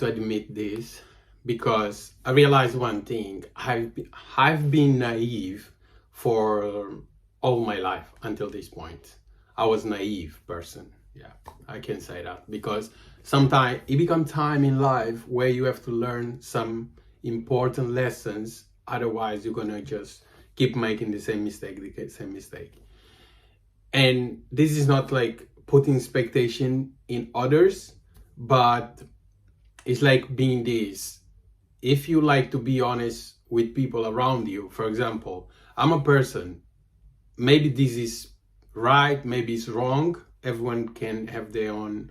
to admit this because I realized one thing. I've been naive for all my life until this point. I was naive person. Yeah, I can say that because sometimes it becomes time in life where you have to learn some important lessons. Otherwise, you're gonna just keep making the same mistake, the same mistake. And this is not like putting expectation in others, but it's like being this. If you like to be honest with people around you, for example, I'm a person, maybe this is right, maybe it's wrong. Everyone can have their own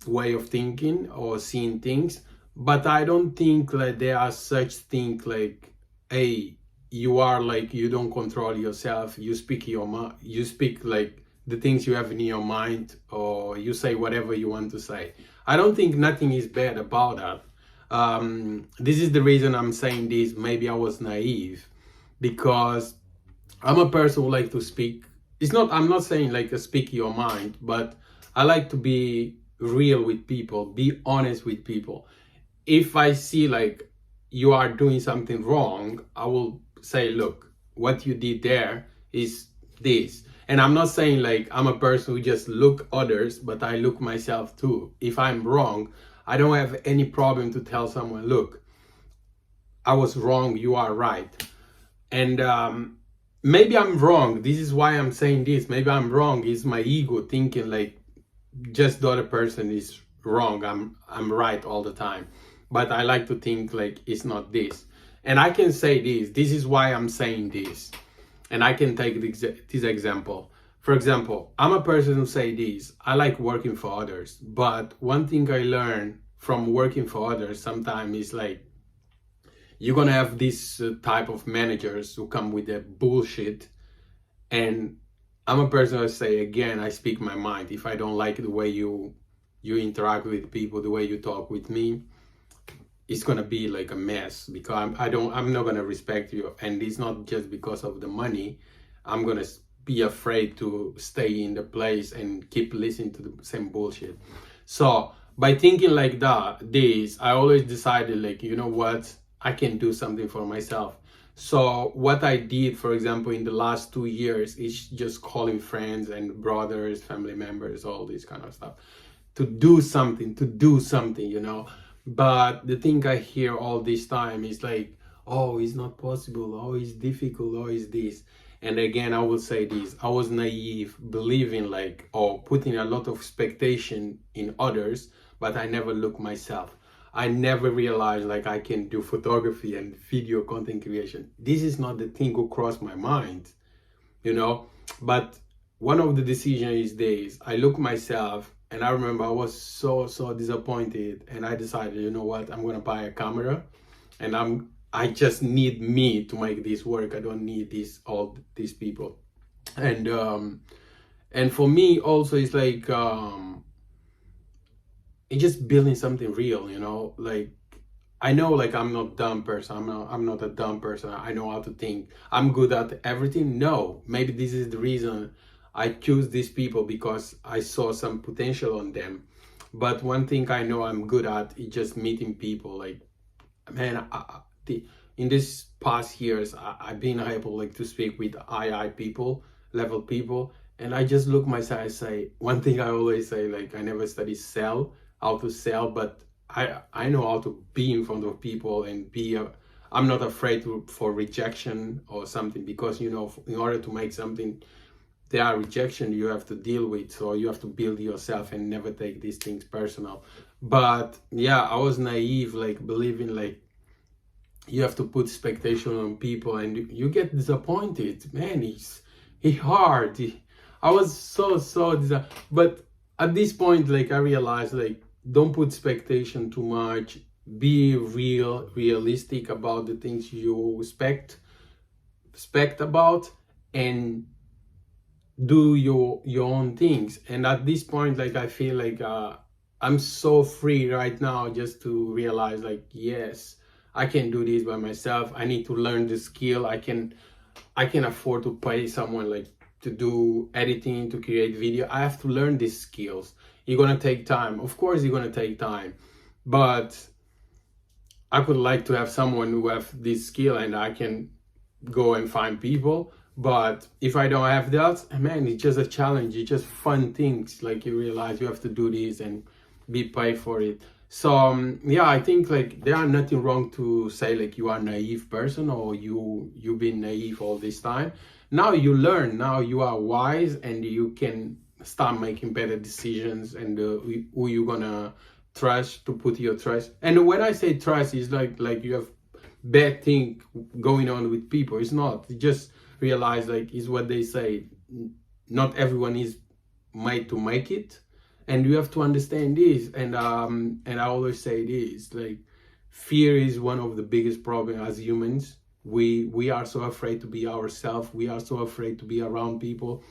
way of thinking or seeing things, but I don't think like there are such things like, hey, you are like, you don't control yourself, you speak you speak like the things you have in your mind, or you say whatever you want to say. I don't think nothing is bad about that. This is the reason I'm saying this. Maybe I was naive because I'm a person who like to speak. It's not, I'm not saying like speak your mind, but I like to be real with people, be honest with people. If I see like you are doing something wrong, I will say, look, what you did there is this. And I'm not saying like I'm a person who just look others, but I look myself too. If I'm wrong, I don't have any problem to tell someone, look, I was wrong, you are right. And maybe I'm wrong. This is why I'm saying this. Maybe I'm wrong. It's my ego thinking like just the other person is wrong. I'm right all the time. But I like to think like it's not this. And I can say this. This is why I'm saying this. And I can take this example. For example, I'm a person who say this. I like working for others. But one thing I learned from working for others sometimes is like, you're gonna have this type of managers who come with their bullshit. And I'm a person who say, again, I speak my mind. If I don't like the way you interact with people, the way you talk with me, it's gonna be like a mess because I'm not gonna respect you. And it's not just because of the money. I'm gonna be afraid to stay in the place and keep listening to the same bullshit. So by thinking like that, I always decided like, you know what, I can do something for myself. So what I did, for example, in the last 2 years is just calling friends and brothers, family members, all this kind of stuff, to do something, you know. But the thing I hear all this time is like, oh, it's not possible, oh, it's difficult, oh, it's this. And again, I will say this, I was naive, believing like, or putting a lot of expectation in others, but I never look myself. I never realized like I can do photography and video content creation. This is not the thing who crossed my mind, you know. But one of the decisions is this, I look myself, and I remember I was so disappointed, and I decided, you know what, I'm gonna buy a camera, and I just need me to make this work. I don't need all these people. And for me also, it's like it's just building something real, you know. Like, I know like I'm not a dumb person. I'm not a dumb person. I know how to think. I'm good at everything. No, maybe this is the reason I choose these people, because I saw some potential on them. But one thing I know I'm good at is just meeting people. Like, man, in this past years, I've been able like to speak with II people, level people, and I just look myself and say, one thing I always say, like, I never studied how to sell, but I know how to be in front of people and I'm not afraid for rejection or something, because, you know, in order to make something, there are rejection you have to deal with, so you have to build yourself and never take these things personal. But yeah, I was naive, like believing like you have to put expectation on people and you get disappointed. Man, it's hard. I was so but at this point, like, I realized like, don't put expectation too much. Be realistic about the things you expect about, and do your own things. And at this point, like, I feel like I'm so free right now, just to realize like, yes, I can do this by myself. I need to learn the skill. I can afford to pay someone like to do editing, to create video. I have to learn these skills. You're gonna take time, of course, you're gonna take time, but I would like to have someone who have this skill and I can go and find people. But if I don't have that, man, it's just a challenge. It's just fun things. Like you realize you have to do this and be paid for it. So yeah, I think like there are nothing wrong to say like you are a naive person or you've been naive all this time. Now you learn. Now you are wise and you can start making better decisions and who you gonna trust to put your trust. And when I say trust, is like you have bad thing going on with people. It's not. You just realize like is what they say. Not everyone is made to make it, and you have to understand this. And I always say this: like fear is one of the biggest problems as humans. We are so afraid to be ourselves. We are so afraid to be around people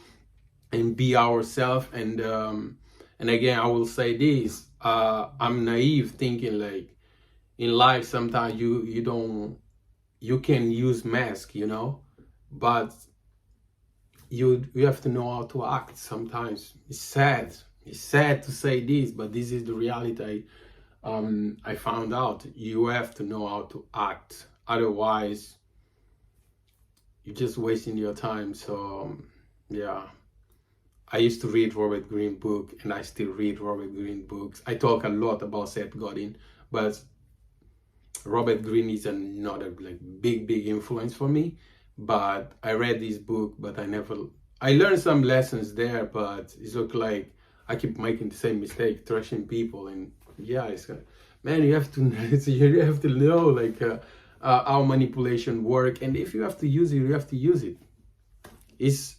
and be ourselves. And again, I will say this: I'm naive, thinking like in life sometimes you can use mask, but you have to know how to act. Sometimes it's sad to say this, but this is the reality. I found out you have to know how to act, otherwise you're just wasting your time. So yeah, I used to read Robert Greene book, and I still read Robert Greene books. I talk a lot about Seth Godin, but Robert Greene is another like big influence for me. But I read this book, but I learned some lessons there, but it's look like I keep making the same mistake, trashing people. And yeah, man, you have to you have to know like how manipulation work, and if you have to use it, you have to use it. It's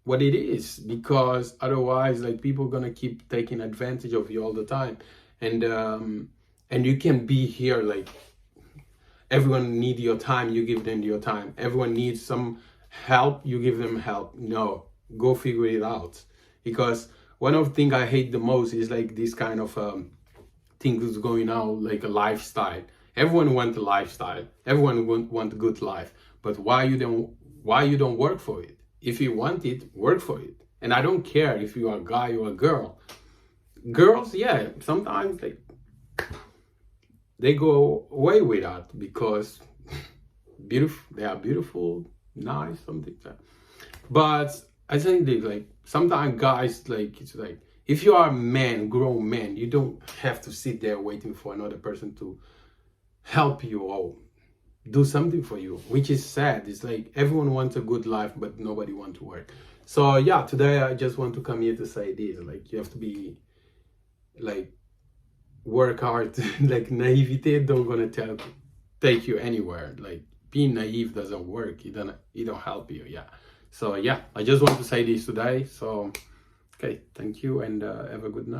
what it is, because otherwise like people are gonna keep taking advantage of you all the time. And you can be here like everyone need your time, you give them your time. Everyone needs some help, you give them help. No, go figure it out. Because one of the things I hate the most is like this kind of things going on, like a lifestyle. Everyone wants a lifestyle, everyone want a good life, but why you don't work for it? If you want it, work for it. And I don't care if you are a guy or a girl. Girls, yeah, sometimes they go away with that because they are beautiful, nice, something like that. But I think that like sometimes guys, like it's like if you are a man, grown man, you don't have to sit there waiting for another person to help you or do something for you, which is sad. It's like everyone wants a good life, but nobody wants to work. So yeah, today I just want to come here to say this: like you have to be like work hard. Like naivete don't gonna take you anywhere. Like being naive doesn't work. It don't help you. Yeah. So yeah, I just want to say this today. So okay, thank you, and have a good night.